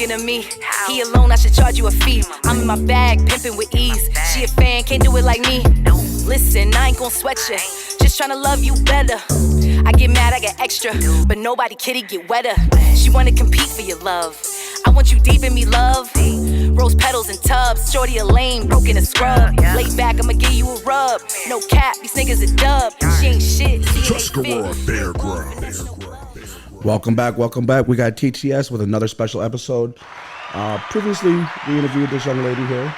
thinking of me. He alone, I should charge you a fee. I'm in my bag, pimping with ease. She a fan, can't do it like me. Listen, I ain't gon' sweat you. Just tryna love you better. I get mad, I get extra, but nobody kitty get wetter. She wanna compete for your love. I want you deep in me, love. Rose petals and tubs, shorty a lame, broken a scrub. Lay back, I'ma give you a rub. No cap, these niggas a dub. She ain't shit, Bear Grub. Welcome back. We got TTS with another special episode. Previously, we interviewed this young lady here,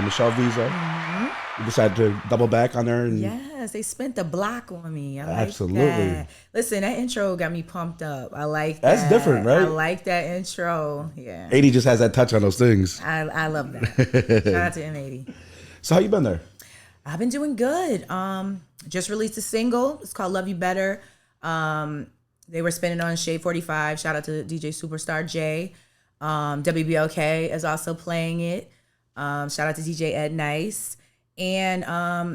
Michelle Visa. We decided to double back on her. And yes, they spent the block on me. I absolutely. Like that. Listen, that intro got me pumped up. I like that. That's different, right? I like that intro. Yeah. 80 just has that touch on those things. I love that. Shout out to M80. So how you been there? I've been doing good. Just released a single. It's called Love You Better. They were spinning on Shade 45. Shout out to DJ Superstar J. WBLK is also playing it. Shout out to DJ Ed Nice. And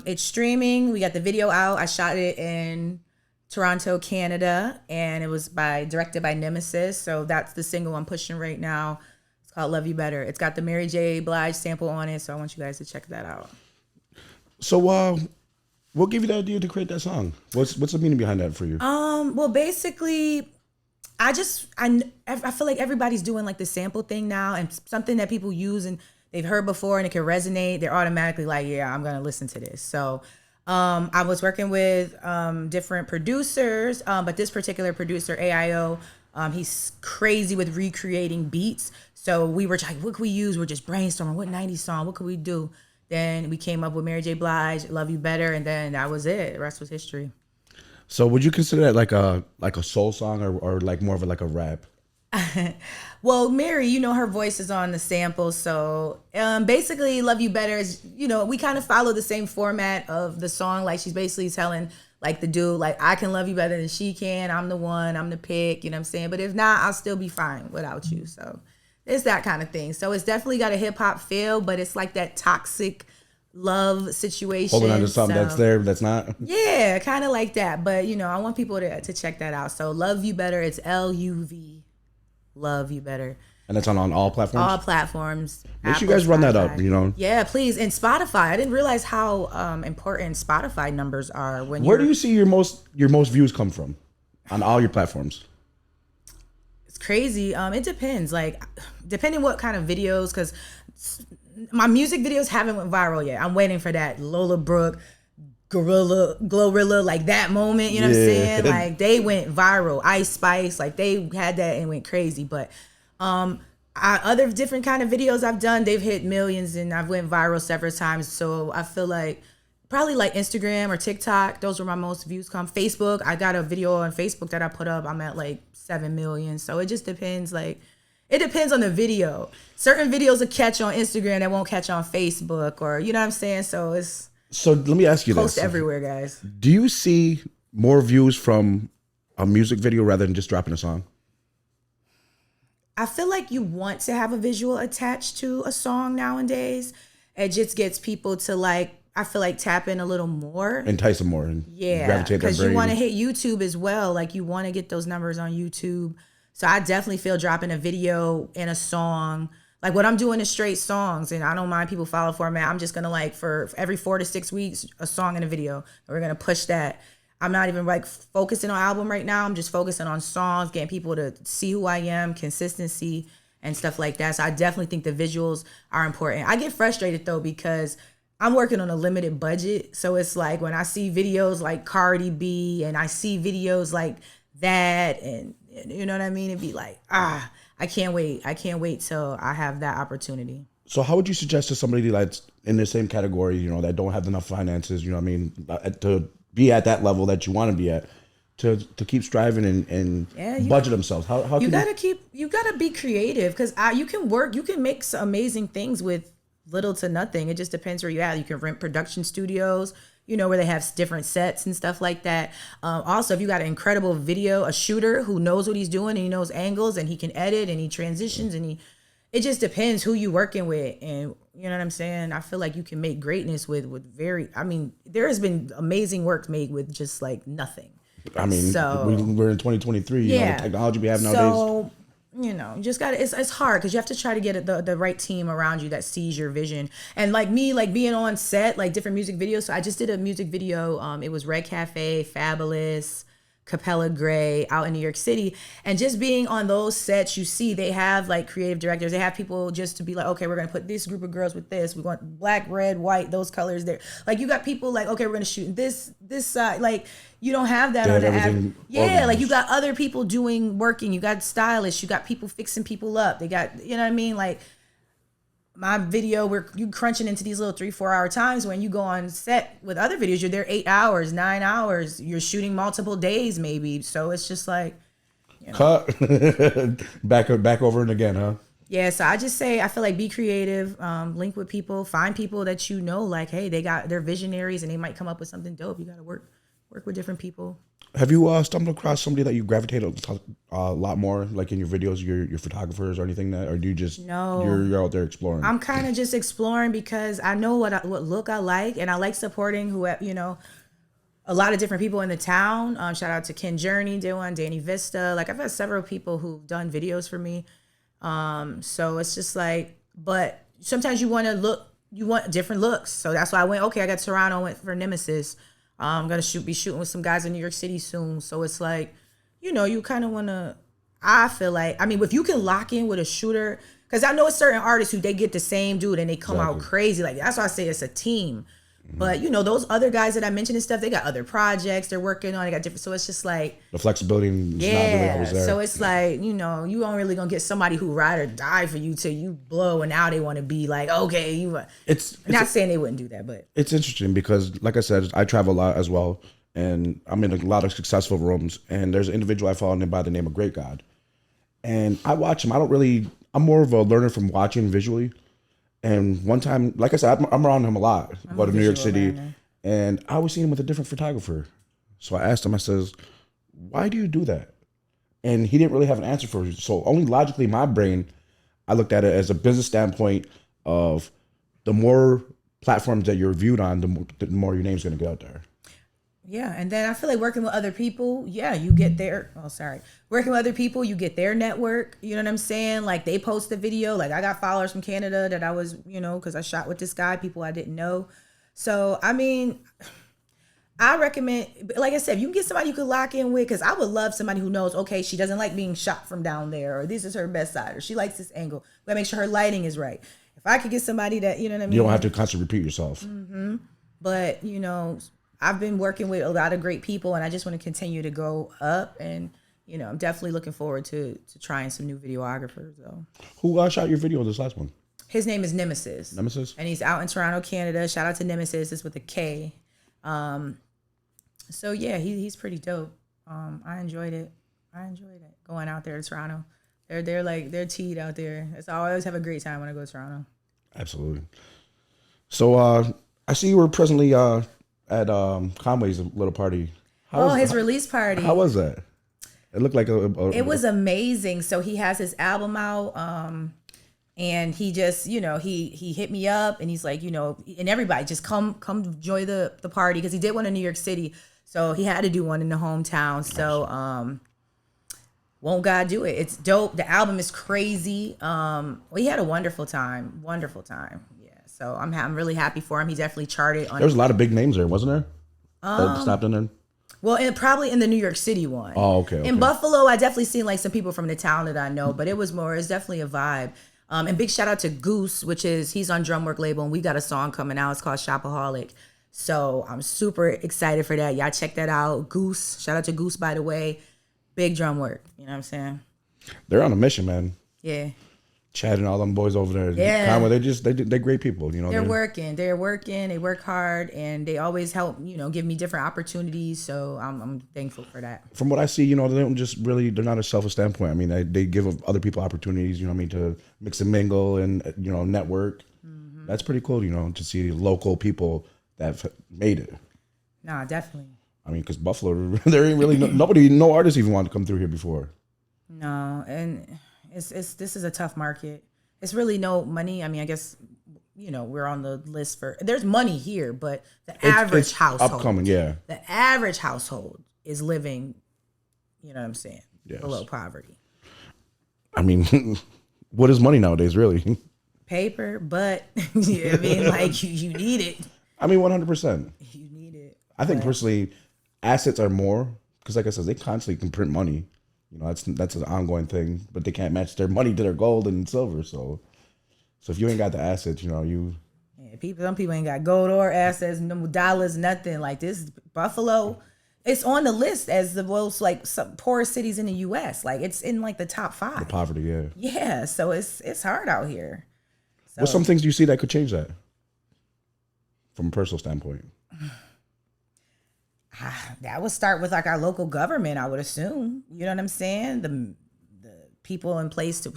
it's streaming. We got the video out. I shot it in Toronto, Canada, and it was directed by Nemesis. So that's the single I'm pushing right now. It's called Love You Better. It's got the Mary J. Blige sample on it, so I want you guys to check that out. So what gave you the idea to create that song? What's the meaning behind that for you? Well, basically, I feel like everybody's doing like the sample thing now, and something that people use and they've heard before and it can resonate. They're automatically like, yeah, I'm gonna listen to this. So I was working with different producers, but this particular producer, AIO, he's crazy with recreating beats. So we were like, what could we use? We're just brainstorming, what 90s song, what could we do? Then we came up with Mary J. Blige, Love You Better, and then that was it. The rest was history. So would you consider that like a soul song or like more of like a rap? Well, Mary, her voice is on the sample. So basically, Love You Better is, we kind of follow the same format of the song. Like she's basically telling like the dude, like, I can love you better than she can. I'm the one, I'm the pick, you know what I'm saying? But if not, I'll still be fine without you. So it's that kind of thing. So it's definitely got a hip hop feel, but it's like that toxic love situation. Holding on to something that's there, that's not. Yeah, kind of like that. But, I want people to check that out. So Love You Better, it's LUV. Love You Better. And it's on all platforms? All platforms. Make sure you guys run that up, Yeah, please. And Spotify. I didn't realize how important Spotify numbers are. Where do you see your most views come from on all your platforms? It's crazy. It depends. Like, depending what kind of videos, because my music videos haven't went viral yet. I'm waiting for that Lola Brooke, Glorilla, like that moment, you know what I'm saying? Like they went viral. Ice Spice, like they had that and went crazy. But other different kind of videos I've done, they've hit millions and I've went viral several times. So I feel like probably like Instagram or TikTok, those were my most views come. Facebook, I got a video on Facebook that I put up. I'm at like 7 million. So it just depends. Like it depends on the video. Certain videos will catch on Instagram that won't catch on Facebook, or you know what I'm saying? So let me ask you this. Post everywhere, guys. Do you see more views from a music video rather than just dropping a song? I feel like you want to have a visual attached to a song nowadays. It just gets people to I feel like tap in a little more. Entice them more. And gravitate because you want to hit YouTube as well. Like you want to get those numbers on YouTube. So I definitely feel dropping a video and a song. Like what I'm doing is straight songs, and I don't mind people follow format. I'm just gonna for every 4 to 6 weeks, a song and a video. And we're gonna push that. I'm not even focusing on album right now. I'm just focusing on songs, getting people to see who I am, consistency and stuff like that. So I definitely think the visuals are important. I get frustrated though because I'm working on a limited budget. So it's like when I see videos like Cardi B and I see videos like that, and you know what I mean? It'd be like, I can't wait. I can't wait till I have that opportunity. So how would you suggest to somebody that's in the same category, that don't have enough finances, to be at that level that you want to be at, to keep striving and budget themselves? How you gotta be creative, because you can make some amazing things with little to nothing. It just depends where you're at. You can rent production studios, where they have different sets and stuff like that. Also, if you got an incredible a shooter who knows what he's doing and he knows angles and he can edit and he transitions it just depends who you working with. And you know what I'm saying? I feel like you can make greatness with there has been amazing work made with just like nothing. So we're in 2023, the technology we have nowadays. you know, you just got to, it's hard because you have to try to get the right team around you that sees your vision. And like me, like being on set, like different music videos. So I just did a music video. It was Red Cafe, Fabulous, Capella Gray out in New York City. And just being on those sets, you see they have like creative directors. They have people just to be like, okay, we're going to put this group of girls with this. We want black, red, white, those colors there. Like you got people like, okay, we're going to shoot this side. Like you don't have that on the average. Yeah, organized. like you got other people working. You got stylists. You got people fixing people up. They got, you know what I mean? Like my video where you crunching into these little 3-4 hour times. When you go on set with other videos, you're there 8 hours, 9 hours. You're shooting multiple days maybe. So it's just like, you know. Cut. back over and again, huh? Yeah, so I just say I feel like be creative, link with people, find people that you know, like, hey, they're visionaries and they might come up with something dope. You got to work with different people. Have you stumbled across somebody that you gravitate a lot more, like in your videos, your photographers or anything or do you just you're out there exploring? I'm kind of just exploring because I know what look I like, and I like supporting a lot of different people in the town. Shout out to Ken Journey, Danny Vista. Like I've had several people who've done videos for me. So it's just like, but sometimes you want different looks. So that's why I went. Okay, I got Toronto. Went for Nemesis. I'm gonna be shooting with some guys in New York City soon. So it's like, you kind of want to. I feel like, I mean, if you can lock in with a shooter, because I know it's certain artists who they get the same dude and they come out crazy. Like that's why I say it's a team. But those other guys that I mentioned and stuff, they got other projects they're working on. They got different, so it's just like the flexibility is not really always there. So it's like you don't really gonna get somebody who ride or die for you till you blow, and now they want to be like, okay, it's not saying they wouldn't do that, but it's interesting because, like I said, I travel a lot as well, and I'm in a lot of successful rooms. And there's an individual I follow by the name of Great God, and I watch him. I'm more of a learner from watching visually. And one time, like I said, I'm around him a lot. I go to New York City, and I was seeing him with a different photographer. So I asked him, I says, why do you do that? And he didn't really have an answer for it. So only logically, my brain, I looked at it as a business standpoint of the more platforms that you're viewed on, the more your name's going to get out there. Yeah, and then I feel like working with other people, you get working with other people, you get their network, you know what I'm saying? Like they post a video, like I got followers from Canada that I was, because I shot with this guy, people I didn't know. So, I mean, I recommend, like I said, if you can get somebody you could lock in with, because I would love somebody who knows, okay, she doesn't like being shot from down there, or this is her best side, or she likes this angle. We gotta make sure her lighting is right. If I could get somebody that, you know what I mean? You don't have to constantly repeat yourself. Mm-hmm. But, I've been working with a lot of great people, and I just want to continue to go up. And I'm definitely looking forward to trying some new videographers. So, who shot your video? This last one. His name is Nemesis. Nemesis, and he's out in Toronto, Canada. Shout out to Nemesis. It's with a K. So yeah, he's pretty dope. I enjoyed it. Going out there to Toronto. They're teed out there. I always have a great time when I go to Toronto. Absolutely. So I see you were presently at Conway's little party. His release party. How was that? It looked like it was amazing. So he has his album out, and he just, he hit me up, and he's like, and everybody just come enjoy the party, because he did one in New York City, so he had to do one in the hometown. So won't God do it? It's dope. The album is crazy. We had a wonderful time. So I'm really happy for him. He definitely charted. There was a lot of big names there, wasn't there? That stopped in there. Well, probably in the New York City one. Oh, okay. In Buffalo, I definitely seen like some people from the town that I know, but it's definitely a vibe. And big shout out to Goose, he's on Drumwork label, and we got a song coming out. It's called Shopaholic. So I'm super excited for that. Y'all check that out. Goose, shout out to Goose, by the way. Big Drumwork. You know what I'm saying? They're on a mission, man. Yeah. Chad and all them boys over there. Yeah. Conway, they're great people, They're working, they work hard, and they always help, give me different opportunities. So I'm thankful for that. From what I see, they don't just really, they're not a selfish standpoint. I mean, they give other people opportunities, to mix and mingle and, network. Mm-hmm. That's pretty cool, to see local people that made it. Nah, definitely. I mean, because Buffalo, there ain't really no artists even wanted to come through here before. No, and this is a tough market. It's really no money. I mean, I guess, we're on the list there's money here, but the average household. Upcoming, yeah. The average household is living, you know what I'm saying, yes, below poverty. I mean, what is money nowadays, really? Paper, but I mean, like you need it. I mean, 100%. You need it. I think personally, assets are more because, like I said, they constantly can print money. You know, that's an ongoing thing, but they can't match their money to their gold and silver. So if you ain't got the assets, you know, Some people ain't got gold or assets, no dollars, nothing. Like this Buffalo, it's on the list as the most like poorest cities in the U.S. Like it's in like the top 5. the poverty, yeah. Yeah, so it's hard out here. So, What's some things you see that could change that from a personal standpoint? that would start with like our local government, I would assume. You know what I'm saying? The people in place to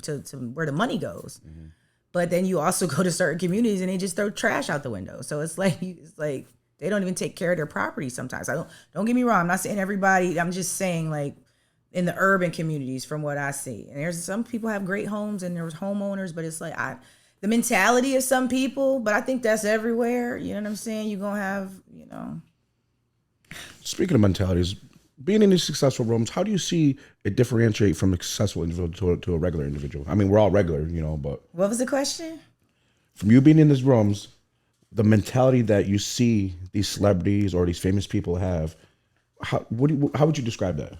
where the money goes. Mm-hmm. But then you also go to certain communities and they just throw trash out the window. So it's like they don't even take care of their property sometimes. Don't get me wrong. I'm not saying everybody. I'm just saying like in the urban communities from what I see. And there's some people have great homes and there's homeowners, but it's like the mentality of some people, but I think that's everywhere. You know what I'm saying? You're going to have, you know. Speaking of mentalities, being in these successful rooms, how do you see it differentiate from a successful individual to a regular individual? I mean, we're all regular, you know, but. What was the question? From you being in these rooms, the mentality that you see these celebrities or these famous people have, how would you describe that?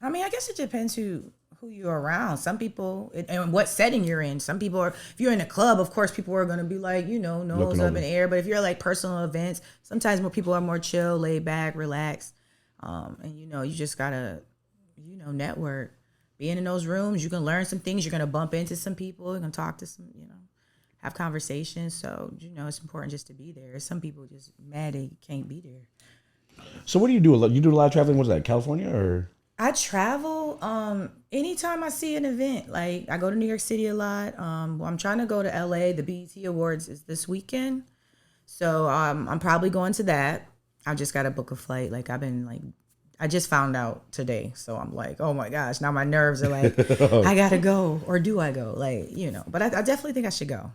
I mean, I guess it depends who you're around. Some people, and what setting you're in. Some people are, if you're in a club, of course, people are going to be like, you know, nose up in the air. But if you're like personal events, sometimes more people are more chill, laid back, relaxed. And, you know, you just got to, you know, network. Being in those rooms, you can learn some things. You're going to bump into some people. You're going to talk to some, you know, have conversations. So, you know, it's important just to be there. Some people just mad they can't be there. So what do? You do a lot of traveling? What's that, California or? I travel anytime I see an event. Like I go to New York City a lot. I'm trying to go to LA. The BET Awards is this weekend. So I'm probably going to that. I just got to book a flight. Like I just found out today. So I'm like, oh my gosh, now my nerves are like, I got to go, or do I go? Like, you know, but I definitely think I should go.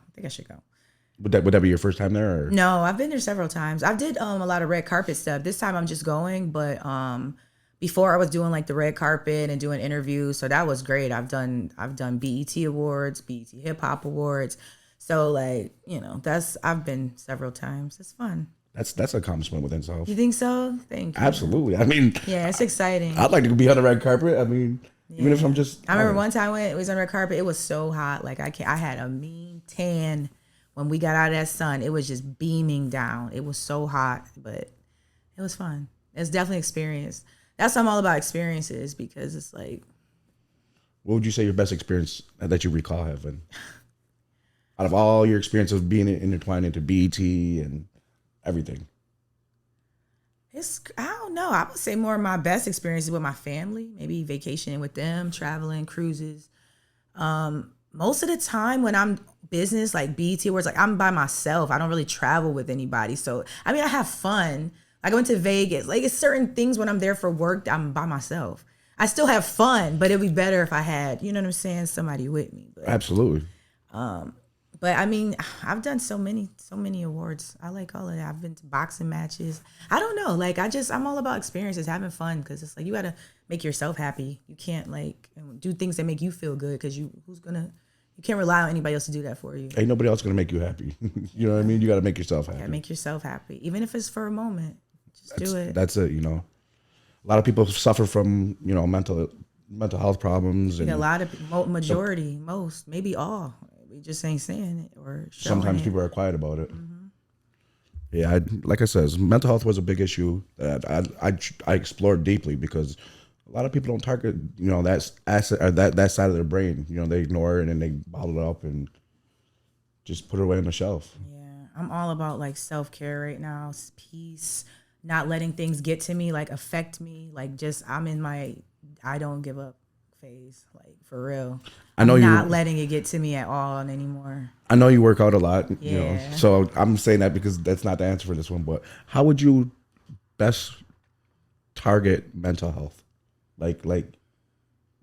Would that be your first time there? Or? No, I've been there several times. I did a lot of red carpet stuff. This time I'm just going, but before I was doing like the red carpet and doing interviews, so that was great. I've done BET Awards, BET Hip Hop Awards, so like, you know, I've been several times. It's fun. That's an accomplishment within itself. You think so? Thank you. Absolutely. I mean, yeah, it's exciting. I'd like to be on the red carpet. I mean, yeah. Even if I'm just. I remember one time when it was on the red carpet, it was so hot. Like I had a mean tan when we got out of that sun. It was just beaming down. It was so hot, but it was fun. It's definitely an experience. That's what I'm all about, experiences, because it's like. What would you say your best experience that you recall having? Out of all your experience of being intertwined into BET and everything. I don't know. I would say more of my best experiences with my family, maybe vacationing with them, traveling, cruises. Most of the time when I'm business, like BET Awards, like I'm by myself. I don't really travel with anybody. So, I mean, I have fun. I go into Vegas. Like it's certain things when I'm there for work, I'm by myself. I still have fun, but it'd be better if I had, you know what I'm saying, somebody with me. But, absolutely. But I mean, I've done so many awards. I like all of that. I've been to boxing matches. I don't know. Like I'm all about experiences, having fun, because it's like you got to make yourself happy. You can't like do things that make you feel good, because you can't rely on anybody else to do that for you. Ain't nobody else gonna make you happy. You know what I mean? You got to make yourself happy. Yeah, make yourself happy, even if it's for a moment. Do it. That's it. You know, a lot of people suffer from, you know, mental health problems, and a lot of most, maybe all. We just ain't saying it or showing sometimes it. People are quiet about it. Mm-hmm. Yeah, like I said, mental health was a big issue that I explored deeply, because a lot of people don't target, you know, that side of their brain. You know, they ignore it and they bottle it up and just put it away on the shelf. Yeah, I'm all about like self-care right now, peace. Not letting things get to me, like affect me, like just I'm in my I don't give up phase, like for real. I'm not letting it get to me at all anymore. I know you work out a lot, yeah. You know, so I'm saying that because that's not the answer for this one. But how would you best target mental health, like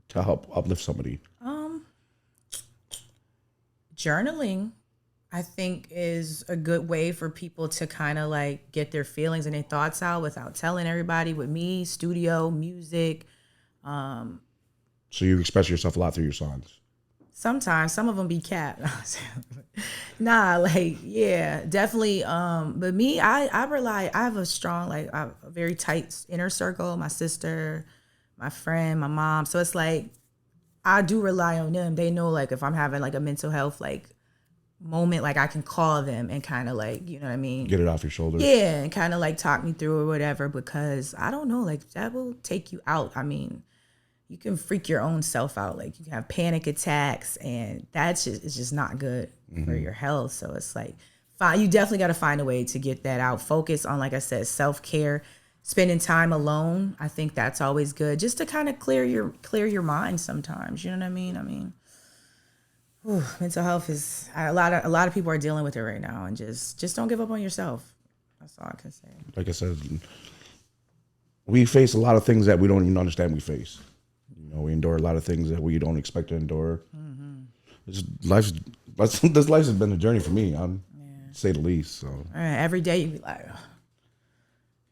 to help uplift somebody? Journaling, I think, is a good way for people to kind of like get their feelings and their thoughts out without telling everybody. With me, studio, music. So you express yourself a lot through your songs? Sometimes some of them be capped. Nah, like, yeah, definitely. But me, I rely. I have a strong, like, I have a very tight inner circle. My sister, my friend, my mom. So it's like I do rely on them. They know, like, if I'm having like a mental health like moment, like I can call them and kind of like, you know what I mean, Get it off your shoulders. yeah, and kind of like talk me through or whatever. Because I don't know, like that will take you out. I mean, you can freak your own self out. Like you can have panic attacks, and that's just, it's just not good for your health. So it's like, you definitely got to find a way to get that out. Focus on, like I said, self-care, spending time alone. I think that's always good, just to kind of clear your mind sometimes. You know what I mean? Mental health is a lot of people are dealing with it right now, and just don't give up on yourself. That's all I can say. Like I said, we face a lot of things that we don't even understand we face. You know, we endure a lot of things that we don't expect to endure. This life has been a journey for me, to say the least. So Every day you be like, oh,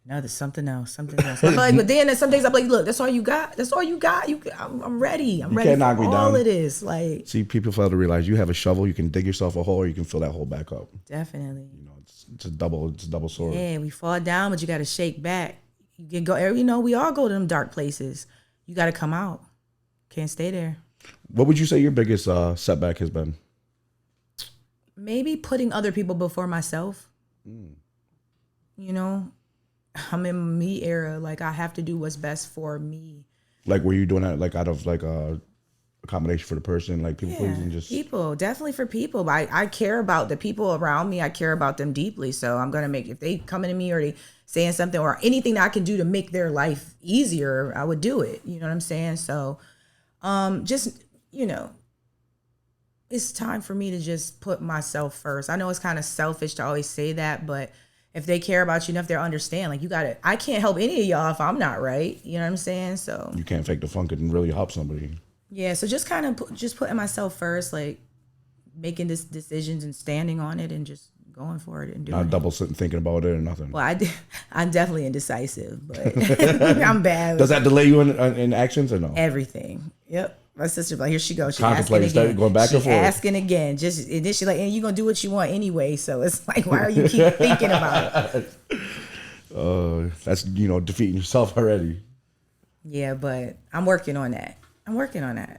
no, there's something else. I'm like, but then some days I'm like, look, that's all you got. That's all you got. I'm ready. I'm ready can't knock for me all down. of this. Like, see, people fail to realize you have a shovel. You can dig yourself a hole, or you can fill that hole back up. definitely. You know, it's a double sword. Yeah, we fall down, but you got to shake back. You can go. You know, we all go to them dark places. You got to come out. Can't stay there. What would you say your biggest setback has been? Maybe putting other people before myself. You know, I'm in me era. Like I have to do what's best for me. Like, were you doing that like out of like a accommodation for the person, like people pleasing? Just People, definitely for people. But I care about the people around me. I care about them deeply. So I'm gonna if they coming to me or they saying something or anything that I can do to make their life easier, I would do it. You know what I'm saying? So, just, you know, it's time for me to just put myself first. I know it's kind of selfish to always say that, but if they care about you enough, they'll understand. Like, you got to, I can't help any of y'all if I'm not right. You know what I'm saying? So you can't fake the funk and really help somebody. yeah. So just kind of just putting myself first, like making this decisions and standing on it and just going for it and doing Not it. double sitting thinking about it or nothing. Well, I'm definitely indecisive, but I'm bad. Does that delay you in actions or no? Everything. Yep. My sister, like, here she goes. She's Contemplating, asking again. going back and She's forth. asking again. Just and then she's like, and you're gonna do what you want anyway. So it's like, why are you keep thinking about it? That's, you know, defeating yourself already. Yeah, but I'm working on that.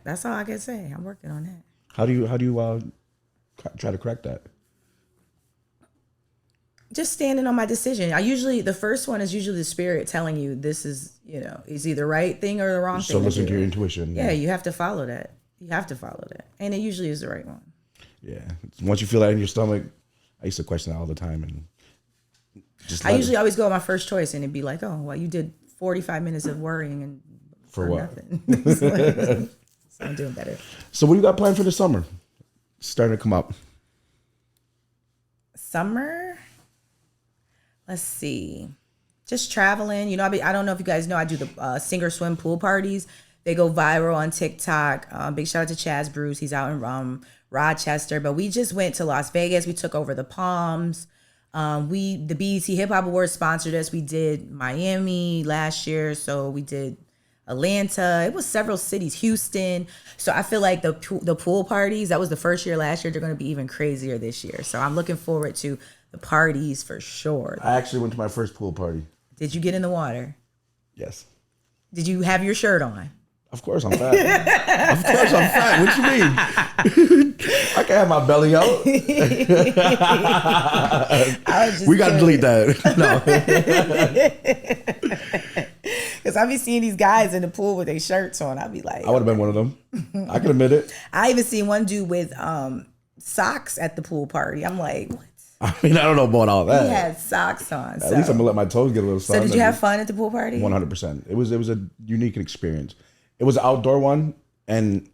That's all I can say. I'm working on that. How do you try to crack that? Just standing on my decision. The first one is usually the spirit telling you this is, you know, is either the right thing or the wrong thing. So listen to your do. intuition. Yeah, you have to follow that. And it usually is the right one. Yeah. Once you feel that in your stomach, I used to question that all the time, and I usually always go with my first choice, and it'd be like, oh, well, you did 45 minutes of worrying and For what? nothing. So I'm doing better. So what do you got planned for the summer? It's starting to come up. Summer? Let's see. Just traveling. You know, I don't know if you guys know, I do the sink or swim pool parties. They go viral on TikTok. Big shout out to Chaz Bruce. He's out in Rochester. But we just went to Las Vegas. We took over the Palms. The BET Hip Hop Awards sponsored us. We did Miami last year. So we did Atlanta. It was several cities. Houston. So I feel like the pool parties, that was the first year last year. They're going to be even crazier this year. So I'm looking forward to the parties for sure. I actually went to my first pool party. Did you get in the water? Yes. Did you have your shirt on? Of course I'm fat. Of course I'm fat. What you mean? I can have my belly out. We got to delete that. No. Because I be seeing these guys in the pool with their shirts on. I'd be like, I would have been one of them. I can admit it. I even seen one dude with socks at the pool party. I'm like, what? I mean, I don't know about all that. He had socks on. At least I'm going to let my toes get a little sun. So did you have fun at the pool party? 100%. It was a unique experience. It was an outdoor one, and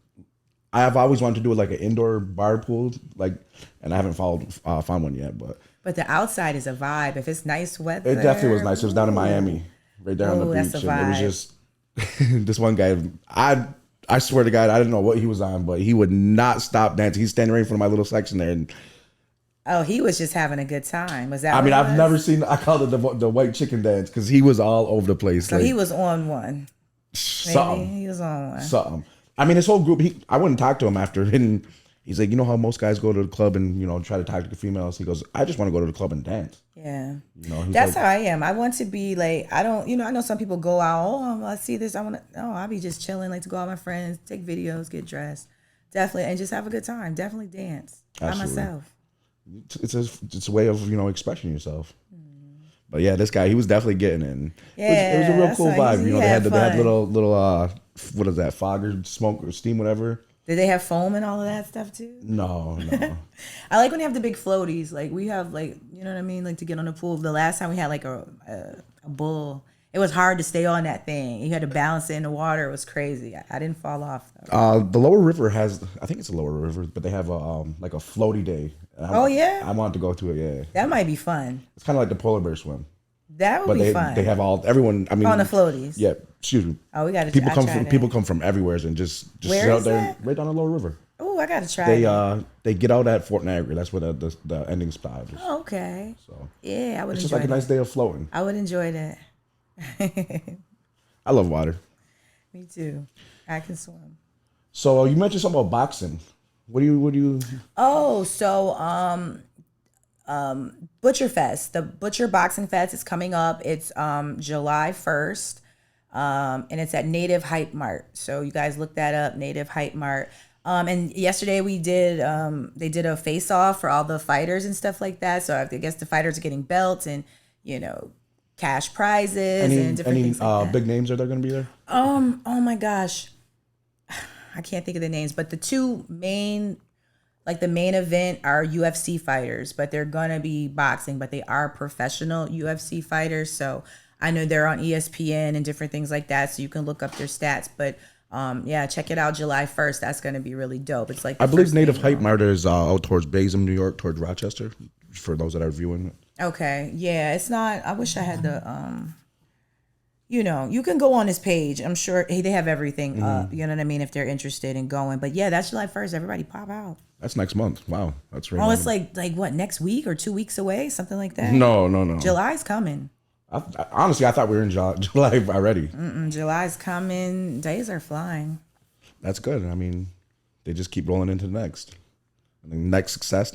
I have always wanted to do it like an indoor bar pool, like, and I haven't found one yet. But the outside is a vibe. If it's nice weather, it definitely was nice. It was down in Miami, right there on the beach, that's a and it was vibe. just this one guy. I swear to God, I didn't know what he was on, but he would not stop dancing. He's standing right in front of my little section there, and Oh, he was just having a good time. Was that? I mean, what it I've was? never seen. I called it the white chicken dance because he was all over the place. So like, he was on one. Maybe something. he was on one. Something. I mean, his whole group. I wouldn't talk to him after, and he's like, you know how most guys go to the club and try to talk to the females. He goes, I just want to go to the club and dance. Yeah, That's like, how I am. I want to be like, I don't, I know some people go out. Oh, I see this. I want to. No, I'll be just chilling, like to go out with my friends, take videos, get dressed, definitely, and just have a good time. Definitely dance by myself. It's a way of expressing yourself. But yeah, this guy, he was definitely getting in. Yeah, it was a real cool vibe. They had little what is that, fog or smoke or steam, whatever. Did they have foam and all of that stuff too? No. I like when they have the big floaties. Like we have like, you know what I mean? Like to get on the pool. The last time we had like a bull, it was hard to stay on that thing. You had to balance it in the water. It was crazy. I didn't fall off though. The lower river has, I think it's a lower river, but they have a like a floaty day. Yeah? I wanted to go to it, yeah. That might be fun. It's kind of like the polar bear swim. That would be fun. They have everyone, I mean. On the floaties. Yeah, excuse me. Oh, we got to People come from everywhere and just sit out there right down the lower river. Oh, I got to try They get out at Fort Niagara. That's where the ending spot is. Oh, okay. So yeah, I would enjoy it. It's just like a nice day of floating. I would enjoy that. I love water. Me too. I can swim. So you mentioned something about boxing. What do you? Oh, so Butcher Fest, the Butcher Boxing Fest is coming up. It's July 1st, and it's at Native Hype Mart. So you guys look that up, Native Hype Mart. And yesterday they did a face off for all the fighters and stuff like that. So I guess the fighters are getting belts and cash prizes and different things like that. Big names are there going to be there? Oh my gosh, I can't think of the names, but the two main. Like the main event are UFC fighters, but they're gonna be boxing, but they are professional UFC fighters. So I know they're on ESPN and different things like that. So you can look up their stats. But yeah, check it out July 1st. That's gonna be really dope. It's like I believe Native Hype Mart is out towards Baysham, New York, towards Rochester. For those that are viewing it. Okay, yeah, it's not. I wish I had the you can go on his page. I'm sure they have everything up. You know what I mean? If they're interested in going. But yeah, that's July 1st. Everybody pop out. That's next month. Wow. That's right. Oh, it's like what, next week or 2 weeks away? Something like that? No. July's coming. Honestly, I thought we were in July already. July's coming. Days are flying. That's good. I mean, they just keep rolling into the next. And then next success.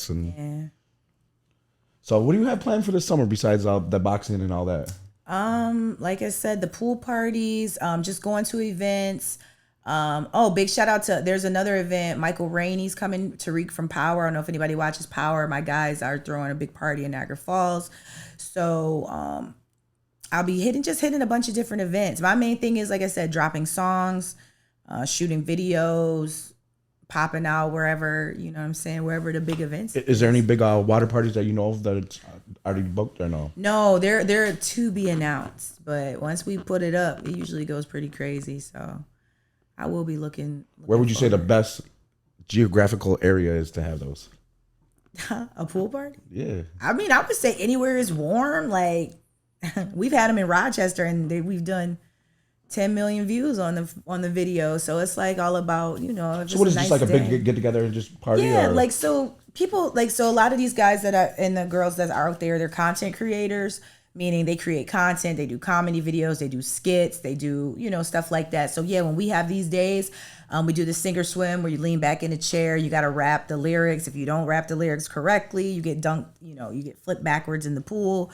And yeah. So what do you have planned for this summer besides the boxing and all that? Like I said, the pool parties, just going to events. Big shout out to, there's another event. Michael Rainey's coming, Tariq from Power. I don't know if anybody watches Power. My guys are throwing a big party in Niagara Falls. So, I'll be hitting a bunch of different events. My main thing is, like I said, dropping songs, shooting videos, popping out wherever, you know what I'm saying, wherever the big events. Is there any big water parties that you know of that it's already booked or no? No, they're to be announced. But once we put it up, it usually goes pretty crazy. So I will be looking Where would you say the best geographical area is to have those? A pool party? Yeah. I mean, I would say anywhere is warm. Like we've had them in Rochester, and we've done 10 million views on the video. So it's like all about, if so what is nice just like a day. big get together and just party? Yeah, or? so a lot of these guys that are, and the girls that are out there, they're content creators, meaning they create content, they do comedy videos, they do skits, they do, stuff like that. So yeah, when we have these days, we do the sink or swim where you lean back in a chair, you got to rap the lyrics. If you don't rap the lyrics correctly, you get dunked, you get flipped backwards in the pool.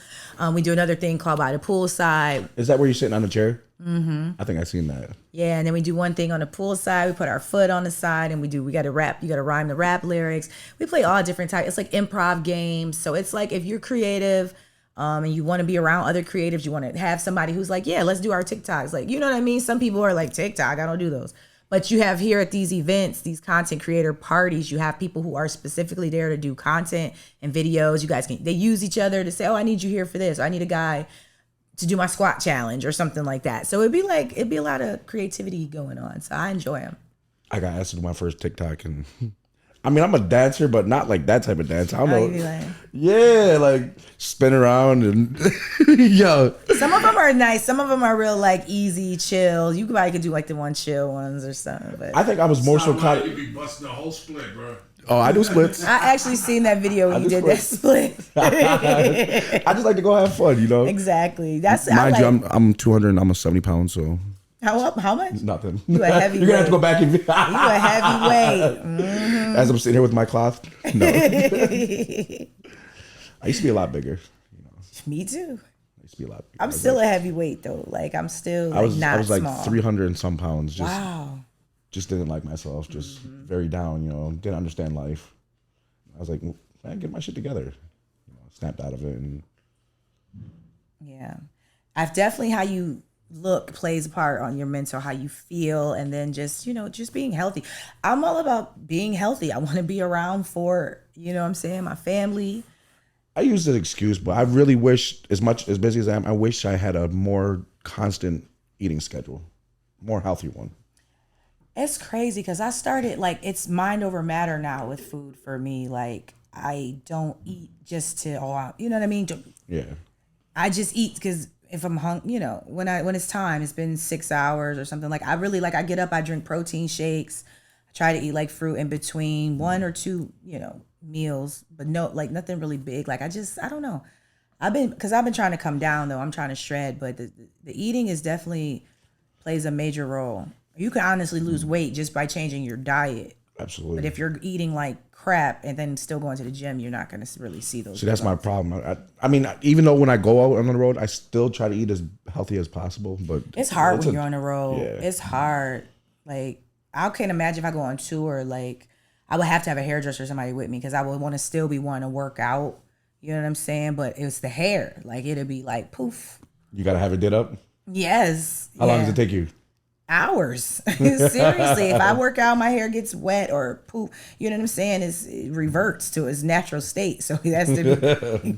We do another thing called by the poolside. Is that where you're sitting on the chair? Mm-hmm. I think I've seen that. Yeah, and then we do one thing on the pool side. We put our foot on the side, and we got to rap. You got to rhyme the rap lyrics. We play all different types. It's like improv games. So it's like if you're creative, and you want to be around other creatives, you want to have somebody who's like, yeah, let's do our TikToks. Like, you know what I mean? Some people are like, TikTok, I don't do those. But you have here at these events, these content creator parties, you have people who are specifically there to do content and videos. You guys they use each other to say, oh, I need you here for this. Or I need a guy to do my squat challenge or something like that. So it'd be a lot of creativity going on. So I enjoy them. I got asked to do my first TikTok, and I mean, I'm a dancer, but not like that type of dance. I don't know. Yeah, like spin around and yo. Some of them are nice. Some of them are real like easy, chill. You probably could do like the one chill ones or something. But I think I was more so kind of. You be busting a whole split, bro. Oh, I do splits. I actually seen that video when you did that split. I just like to go have fun, Exactly. That's mind you, I'm 200 and I'm a 70 pounds, so How much? Nothing. You a heavyweight. You're gonna have to go back and. You a heavyweight. As I'm sitting here with my cloth. No. I used to be a lot bigger. Me too. I used to be a lot bigger. I'm still a heavyweight though. Like I'm still like, I was like small. 300 and some pounds. Just, wow. Just didn't like myself. Just very down. Didn't understand life. I was like, man, get my shit together. Snapped out of it. And yeah, I've definitely how you look plays a part on your mental, how you feel, and then just just being healthy. I'm all about being healthy. I want to be around for what I'm saying, my family. I use an excuse, but I really wish, as busy as I am, I wish I had a more constant eating schedule, more healthy one. It's crazy because I started it's mind over matter now with food for me. Like I don't eat just to you know what I mean? Yeah. I just eat because if I'm hungry, when it's time, it's been 6 hours or something. Like I really I get up, I drink protein shakes, I try to eat fruit in between 1 or 2, meals, but no, nothing really big. I don't know. I've been trying to come down though. I'm trying to shred, but the eating is definitely plays a major role. You can honestly lose weight just by changing your diet. Absolutely. But if you're eating crap and then still going to the gym, you're not going to really see those. See, that's my problem. I mean, even though when I go out on the road, I still try to eat as healthy as possible. But it's hard when you're on the road. Yeah. It's hard. I can't imagine if I go on tour. I would have to have a hairdresser or somebody with me because I would want to still be wanting to work out. You know what I'm saying? But it's the hair. It'll be poof. You got to have it did up? Yes. How long does it take you? Hours. Seriously, if I work out, my hair gets wet or poop. You know what I'm saying? It reverts to its natural state. So that's the.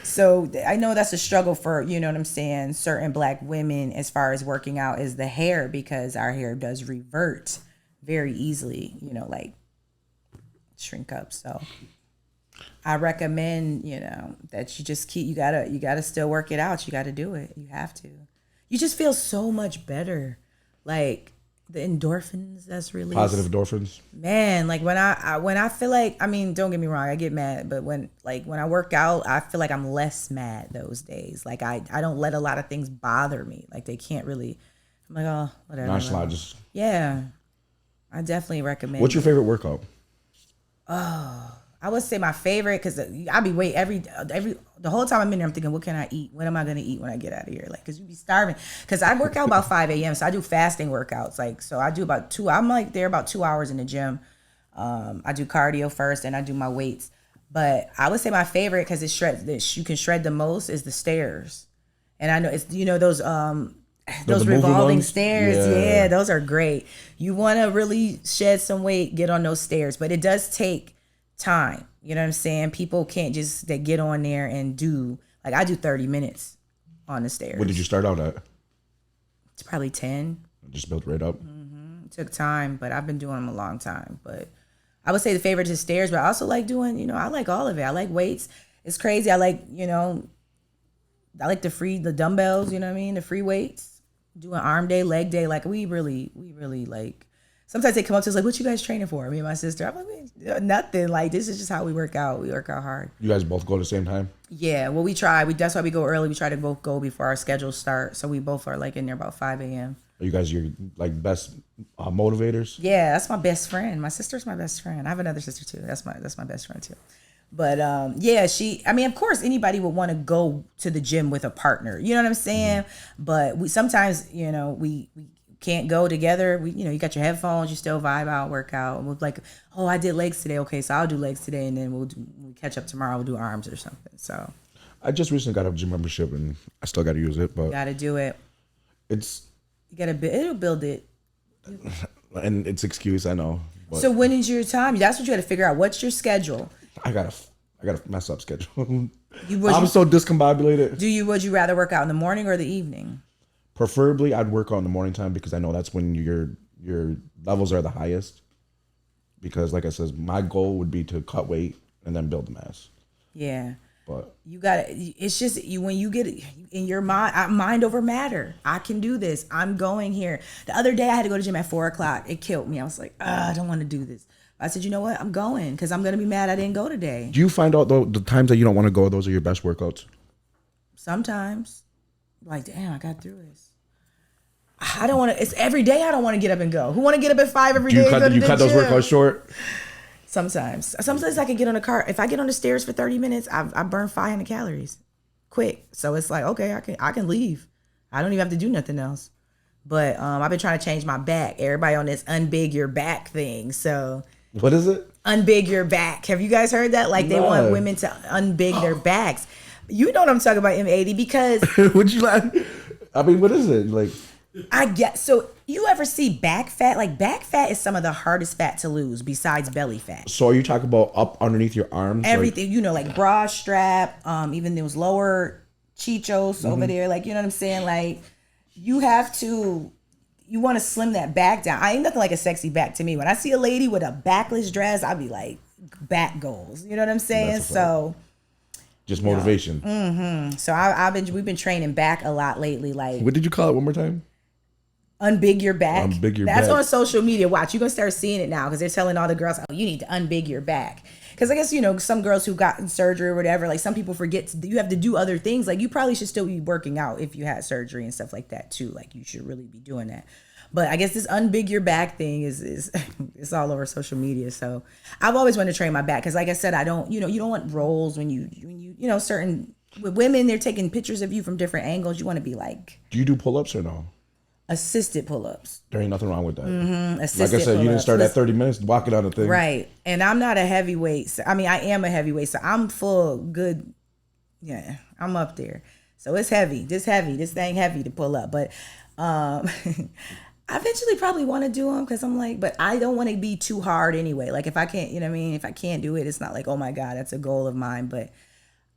So I know that's a struggle for certain Black women as far as working out is the hair because our hair does revert very easily. Shrink up. So I recommend that you just keep. You gotta still work it out. You got to do it. You have to. You just feel so much better. The endorphins that's released. Positive endorphins. Man, when I feel don't get me wrong, I get mad, but when I work out, I feel like I'm less mad those days. I don't let a lot of things bother me. They can't really. I'm like, oh, whatever. Nonchalant, just. Yeah, I definitely recommend. What's your favorite workout? I would say my favorite because I be the whole time I'm in there, I'm thinking, what can I eat? What am I going to eat when I get out of here? Because you be starving. Because I work out about 5 a.m. So I do fasting workouts. So I do about 2. I'm there about 2 hours in the gym. I do cardio first and I do my weights. But I would say my favorite because it shreds. You can shred the most is the stairs. And I know it's those revolving stairs. Yeah, those are great. You want to really shed some weight, get on those stairs. But it does take time. You know what I'm saying? People can't just get on there and do I do 30 minutes on the stairs. What did you start out at? It's probably 10. Just built right up. It took time, but I've been doing them a long time. But I would say the favorite is stairs, but I also like doing, I like all of it. I like weights. It's crazy. I like, I like the dumbbells, you know what I mean? The free weights, doing arm day, leg day. We really sometimes they come up to us what you guys training for? Me and my sister. I'm like, nothing. This is just how we work out. We work out hard. You guys both go at the same time? Yeah. Well, we try. That's why we go early. We try to both go before our schedules start. So we both are in there about 5 a.m. Are you guys your best motivators? Yeah, that's my best friend. My sister's my best friend. I have another sister too. That's my best friend too. But of course anybody would want to go to the gym with a partner. You know what I'm saying? Mm-hmm. But we sometimes, we can't go together. You got your headphones, you still vibe out, work out. And we'll I did legs today. Okay, so I'll do legs today, and then we'll catch up tomorrow. We'll do arms or something. So I just recently got a gym membership, and I still got to use it. But got to do it. It'll build it. And it's excuse, I know. But so when is your time? That's what you got to figure out. What's your schedule? I gotta mess up schedule. I'm so discombobulated. Would you rather work out in the morning or the evening? Preferably, I'd work out in the morning time because I know that's when your levels are the highest. Because, like I said, my goal would be to cut weight and then build the mass. Yeah, but you got to. It's just when you get in your mind over matter. I can do this. I'm going here. The other day, I had to go to the gym at 4:00. It killed me. I was like, I don't want to do this. I said, you know what? I'm going because I'm gonna be mad I didn't go today. Do you find out though the times that you don't want to go, those are your best workouts? Sometimes, damn, I got through this. I don't want to. It's every day. I don't want to get up and go. Who want to get up at 5 every Do you day? cut, you cut those workouts short? Sometimes I can get on a car. If I get on the stairs for 30 minutes, I burn 500 calories quick. So it's like, okay, I can leave. I don't even have to do nothing else. But I've been trying to change my back. Everybody on this unbig your back thing. So what is it? Unbig your back. Have you guys heard that? Like they want women to unbig their backs. You know what I'm talking about, M80, because would you like? I mean, what is it like? I get so you ever see back fat? Like back fat is some of the hardest fat to lose besides belly fat. So are you talking about up underneath your arms? Everything, like bra strap, even those lower chichos over there, like you know what I'm saying? Like you want to slim that back down. I ain't nothing like a sexy back to me. When I see a lady with a backless dress, I'll be like, back goals. You know what I'm saying? So just motivation. So we've been training back a lot lately. Like, what did you call it one more time? Unbig your back. Unbig your That's back. on social media. Watch, you're gonna start seeing it now because they're telling all the girls, oh, you need to unbig your back. Because I guess some girls who got surgery or whatever, like some people forget you have to do other things. Like you probably should still be working out if you had surgery and stuff like that too. Like you should really be doing that. But I guess this unbig your back thing is it's all over social media. So I've always wanted to train my back because, like I said, I don't you don't want rolls when you certain with women, they're taking pictures of you from different angles. You want to be like. Do you do pull-ups or no? Assisted pull-ups. There ain't nothing wrong with that. Assisted like I said, pull-ups. you didn't start at 30 minutes walking on the thing. Right. And I'm not a heavyweight. So, I mean, I am a heavyweight, so I'm full good. Yeah, I'm up there. So it's heavy. This thing heavy to pull up. But I eventually probably want to do them because I'm like, but I don't want to be too hard anyway. Like if I can't, you know what I mean? If I can't do it, it's not like, oh my God, that's a goal of mine. But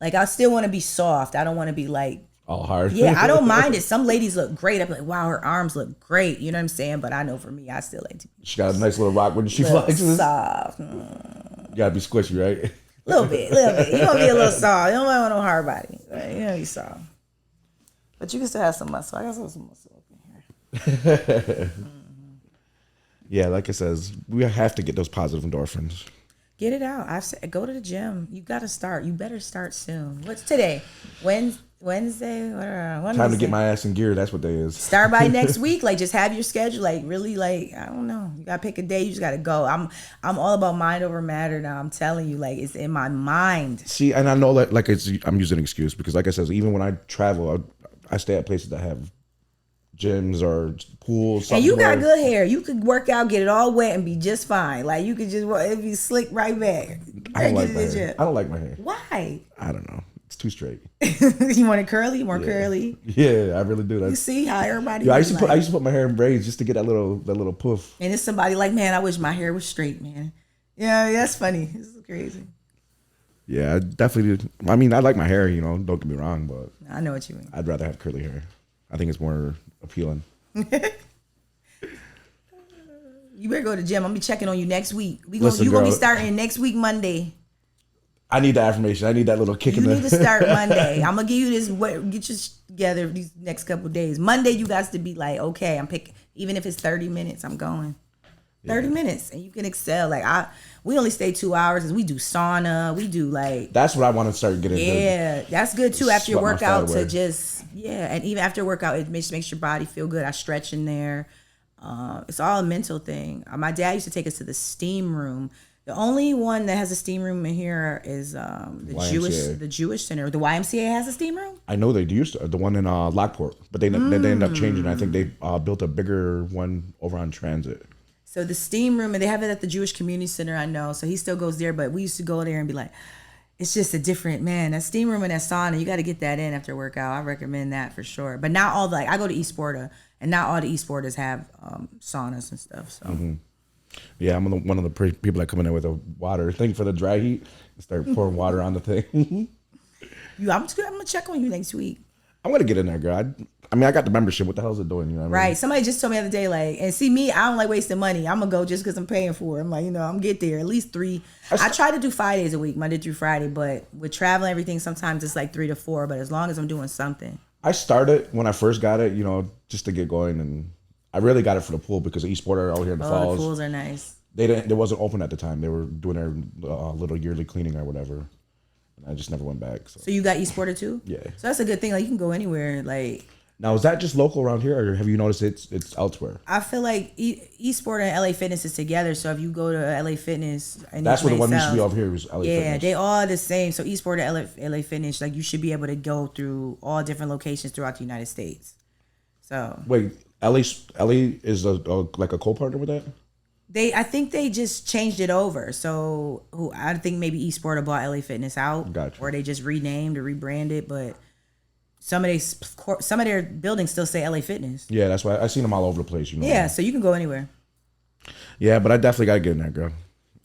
like I still want to be soft. I don't want to be like, all hard. Yeah, I don't mind it. Some ladies look great. I'm like, wow, her arms look great. You know what I'm saying? But I know for me, I still like to be she got a nice little rock when she flexes. Soft. You gotta be squishy, right? A little bit. You want to be a little soft. You don't want no hard body. Right? You want to be soft. But you can still have some muscle. I got some muscle up in here. Yeah, like it says, we have to get those positive endorphins. Get it out. I've said, go to the gym. You got to start. You better start soon. What's today? Wednesday? Time to get my ass in gear. That's what day is. Start by next week. Like, just have your schedule. Like, really, like, I don't know. You got to pick a day. You just got to go. I'm all about mind over matter now. I'm telling you, like, it's in my mind. See, and I know that, like, I'm using an excuse because, like I said, even when I travel, I stay at places that have gyms or pools. And you got good hair. You could work out, get it all wet, and be just fine. Like, you could just, it'd be slick right back. I don't like my hair. I don't like my hair. Why? I don't know. It's too straight. You want it curly? More curly? Yeah, I really do. You see how everybody. Yeah, I used to put my hair in braids just to get that little poof. And it's somebody like, man, I wish my hair was straight, man. Yeah, that's funny. This is crazy. Yeah, I definitely do. I mean, I like my hair. Don't get me wrong, but I know what you mean. I'd rather have curly hair. I think it's more appealing. You better go to the gym. I'm gonna be checking on you next week. You're gonna be starting next week, Monday. I need the affirmation. I need that little kick in the. You need to start Monday. I'm gonna give you this. Get you together these next couple of days. Monday, you guys to be like, okay, I'm picking. Even if it's 30 minutes, I'm going. 30 minutes, and you can excel. Like we only stay 2 hours, and we do sauna. We do like. That's what I want to start getting. Yeah, that's good too. After your workout, to just and even after workout, it makes your body feel good. I stretch in there. It's all a mental thing. My dad used to take us to the steam room. The only one that has a steam room in here is the Jewish Center. The YMCA has a steam room. I know they used to, the one in Lockport, but they ended up changing. I think they built a bigger one over on Transit. So the steam room, and they have it at the Jewish Community Center. I know, so he still goes there. But we used to go there and be like, it's just a different that steam room and that sauna. You got to get that in after workout. I recommend that for sure. But not all I go to East Porta, and not all the East Portas have saunas and stuff. So. Mm-hmm. Yeah, I'm one of the people that come in there with a water thing for the dry heat and start pouring water on the thing. I'm gonna check on you next week. I'm gonna get in there, girl. I mean, I got the membership. What the hell is it doing? You know what I mean? Right. Somebody just told me the other day, like, and see me, I don't like wasting money. I'm gonna go just because I'm paying for it. I'm like, I'm gonna get there at least 3. I try to do 5 days a week, Monday through Friday, but with travel and everything, sometimes it's like 3 to 4. But as long as I'm doing something. I started when I first got it, just to get going, and I really got it for the pool because of East Porter out here in the falls. The pools are nice. They wasn't open at the time. They were doing their little yearly cleaning or whatever. And I just never went back. So you got East Porter too? Yeah. So that's a good thing. Like you can go anywhere. Like Now, is that just local around here, or have you noticed it's elsewhere? I feel like Esport and LA Fitness is together. So if you go to LA Fitness, and That's where the one used to be over here was LA yeah, Fitness. they all the same. So Esport and LA Fitness, like you should be able to go through all different locations throughout the United States. So Wait, LA is like a co-partner with that? I think they just changed it over. So I think maybe Esport bought LA Fitness out, Gotcha. or they just renamed or rebranded. But some of their buildings still say LA Fitness. Yeah, that's why I seen them all over the place. You know. Yeah, so you can go anywhere. Yeah, but I definitely gotta get in there, girl.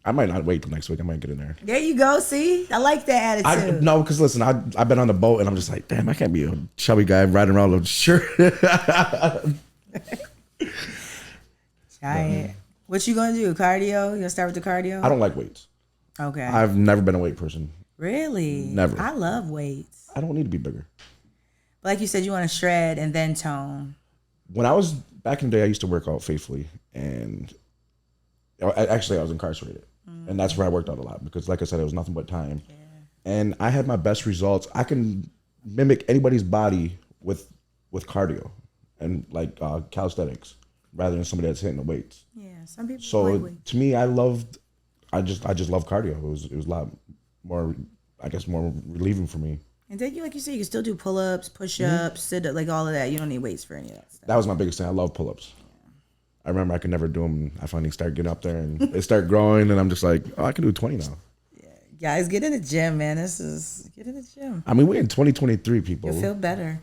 I might not wait till next week. I might get in there. There you go. See, I like that attitude. No, because listen, I've been on the boat and I'm just like, damn, I can't be a chubby guy riding around with a shirt. Giant. What you gonna do? Cardio? You gonna start with the cardio? I don't like weights. Okay. I've never been a weight person. Really? Never. I love weights. I don't need to be bigger. But like you said, you want to shred and then tone. When I was back in the day, I used to work out faithfully, and I was incarcerated, and that's where I worked out a lot because, like I said, it was nothing but time. Yeah. And I had my best results. I can mimic anybody's body with cardio and like calisthenics rather than somebody that's hitting the weights. Yeah, some people. So like weights. to me, I just love cardio. It was a lot more, I guess, more relieving for me. And then, like you said, you can still do pull-ups, push-ups, sit up, like all of that. You don't need weights for any of that stuff. That was my biggest thing. I love pull-ups. Yeah. I remember I could never do them. I finally started getting up there, and they start growing, and I'm just like, oh, I can do 20 now. Yeah, guys, get in the gym, man. Get in the gym. I mean, we're in 2023, people. You'll feel better.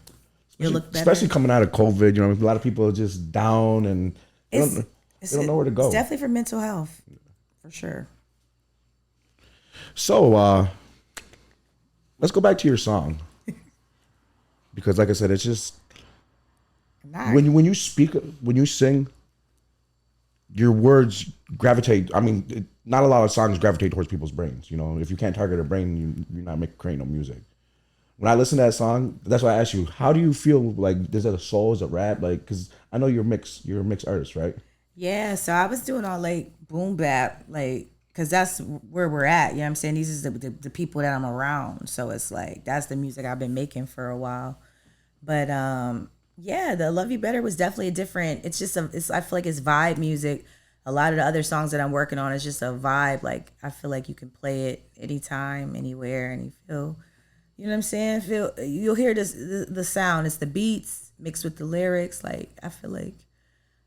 You'll look better. Especially coming out of COVID, you know, a lot of people are just down, and they don't know where to go. It's definitely for mental health, for sure. So, let's go back to your song, because, like I said, it's just when you speak, when you sing, your words gravitate. I mean, not a lot of songs gravitate towards people's brains. You know, if you can't target a brain, you're not creating no music. When I listen to that song, that's why I asked you, how do you feel? Like, is that a soul? Is it rap? Like, because I know you're a mixed artist, right? Yeah, so I was doing all like boom bap, like. Because that's where we're at, you know what I'm saying? These is the people that I'm around. So it's like, that's the music I've been making for a while. But yeah, the Love You Better was definitely a different, I feel like it's vibe music. A lot of the other songs that I'm working on is just a vibe. Like, I feel like you can play it anytime, anywhere, and you feel, you know what I'm saying? You'll hear the sound. It's the beats mixed with the lyrics. Like, I feel like,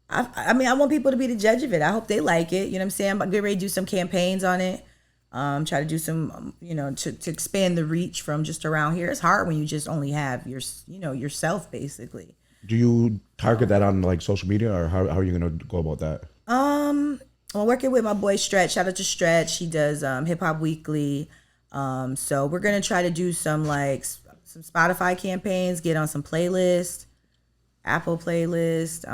I mean, I want people to be the judge of it. I hope they like it. You know what I'm saying? I'm getting ready to do some campaigns on it. Try to do some, to expand the reach from just around here. It's hard when you just only have yourself, basically. Do you target that on like social media, or how are you going to go about that? I'm working with my boy Stretch. Shout out to Stretch. He does Hip Hop Weekly. So we're going to try to do some some Spotify campaigns, get on some playlists. Apple playlist,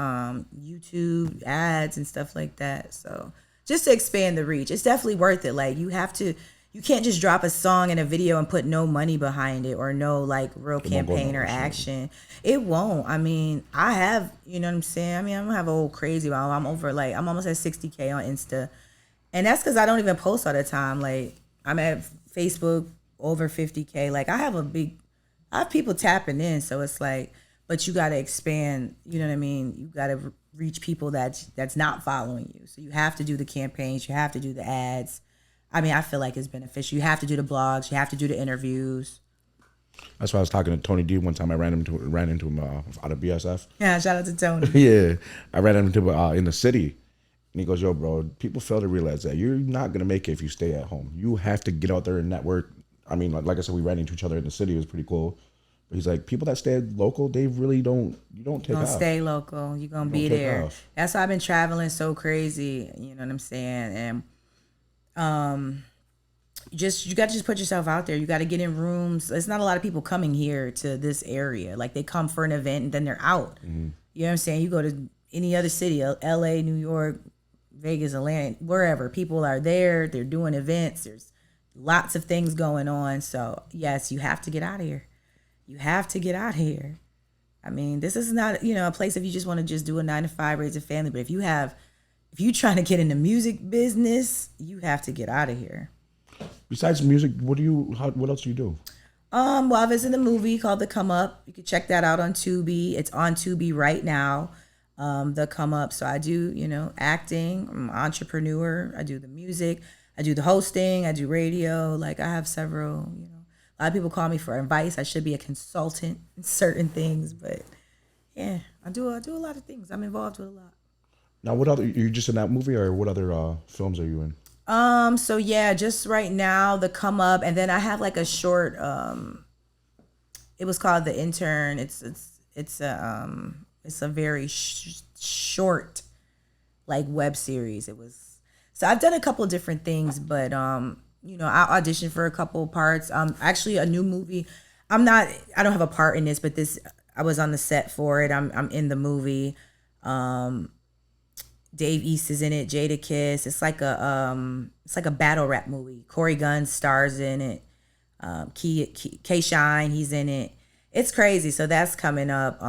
YouTube ads and stuff like that. So just to expand the reach, it's definitely worth it. Like you can't just drop a song and a video and put no money behind it or no like real campaign or action. It won't. I mean, I have, you know what I'm saying? I mean, I don't have a old crazy while I'm almost at 60K on Insta. And that's because I don't even post all the time. Like I'm at Facebook over 50K. Like I have people tapping in. So it's like, but you got to expand, you know what I mean? You got to reach people that's not following you. So you have to do the campaigns. You have to do the ads. I mean, I feel like it's beneficial. You have to do the blogs. You have to do the interviews. That's why I was talking to Tony D one time. I ran into him out of BSF. Yeah, shout out to Tony. Yeah, I ran into him in the city. And he goes, yo, bro, people fail to realize that you're not going to make it if you stay at home. You have to get out there and network. I mean, like I said, we ran into each other in the city. It was pretty cool. He's like, people that stay local, they really don't. You don't take off. Stay local. You're gonna be there. That's why I've been traveling so crazy. You know what I'm saying? And you got to just put yourself out there. You got to get in rooms. There's not a lot of people coming here to this area. Like they come for an event and then they're out. Mm-hmm. You know what I'm saying? You go to any other city, L.A., New York, Vegas, Atlanta, wherever. People are there. They're doing events. There's lots of things going on. So yes, you have to get out of here. You have to get out of here. I mean, this is not, a place if you just want to just do a 9-to-5, raise a family. But if you trying to get in the music business, you have to get out of here. Besides music, what else do you do? Well, I was in a movie called The Come Up. You can check that out on Tubi. It's on Tubi right now. The Come Up. So I do, acting. I'm an entrepreneur. I do the music. I do the hosting. I do radio. Like I have several, A lot of people call me for advice. I should be a consultant in certain things, but yeah, I do a lot of things. I'm involved with a lot. Now, what other? You just in that movie, or what other films are you in? So yeah, just right now, The Come Up, and then I have like a short. It was called The Intern. It's a very short, like web series. It was. So I've done a couple of different things, but I auditioned for a couple parts. Actually, a new movie. I don't have a part in this, but I was on the set for it. I'm in the movie. Dave East is in it. Jada Kiss. It's like a battle rap movie. Corey Gunn stars in it. K Shine, he's in it. It's crazy. So that's coming up.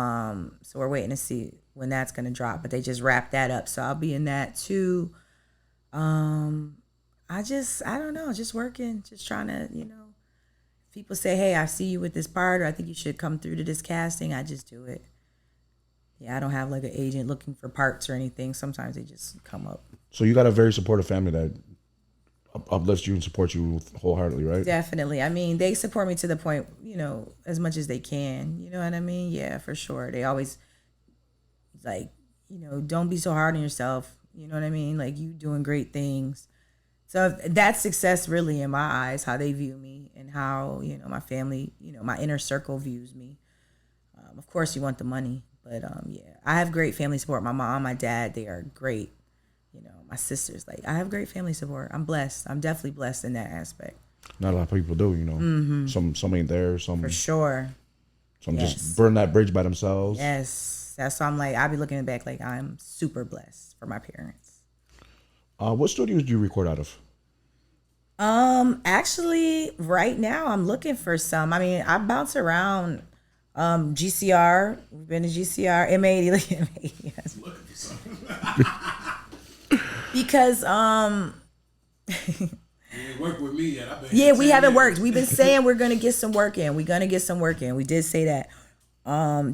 So we're waiting to see when that's gonna drop. But they just wrapped that up. So I'll be in that too. I don't know, just working, just trying to, people say, hey, I see you with this part, or I think you should come through to this casting. I just do it. Yeah, I don't have like an agent looking for parts or anything. Sometimes they just come up. So you got a very supportive family that uplifts you and supports you wholeheartedly, right? Definitely. I mean, they support me to the point, as much as they can. You know what I mean? Yeah, for sure. They always like, don't be so hard on yourself. You know what I mean? Like, you doing great things. So that's success really in my eyes, how they view me and how, my family, my inner circle views me. Of course, you want the money. But, yeah, I have great family support. My mom, my dad, they are great. My sisters, like, I have great family support. I'm blessed. I'm definitely blessed in that aspect. Not a lot of people do, Mm-hmm. Some ain't there. Some for sure. Some just burn that bridge by themselves. Yes. That's why I'm like, I be looking back like I'm super blessed for my parents. What studios do you record out of? Actually, right now I'm looking for some. I mean, I bounce around. GCR, we've been to GCR, M80, yes. Looking for something. Because You ain't worked with me yet. Yeah, we haven't worked. We've been saying we're gonna get some work in. We're gonna get some work in. We did say that.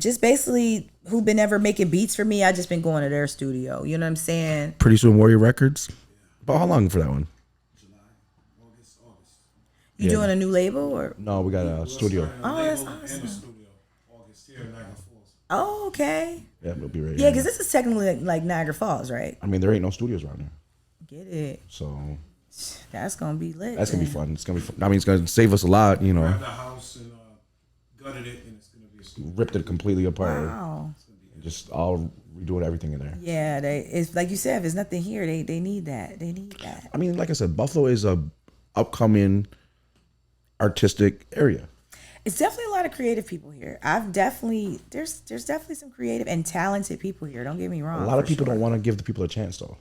Just basically who been ever making beats for me, I just been going to their studio. You know what I'm saying? Pretty Soon Warrior Records. But how long for that one? July, August. You doing a new label or? No, we got a studio. Oh, that's awesome. And a studio. August here in Niagara Falls. Oh, okay. Yeah, we'll be ready. Yeah, because this is technically like Niagara Falls, right? I mean, there ain't no studios around here. Get it. So that's gonna be lit. That's gonna be fun. It's gonna be fun. I mean, it's gonna save us a lot, Grabbed the house and gutted it, and it's gonna be a studio. Ripped it completely apart. Wow. And just all redoing everything in there. Yeah, it's like you said, if there's nothing here, they need that. They need that. I mean, like I said, Buffalo is a upcoming artistic area. It's definitely a lot of creative people here. There's definitely some creative and talented people here. Don't get me wrong. A lot of people don't want to give the people a chance, though.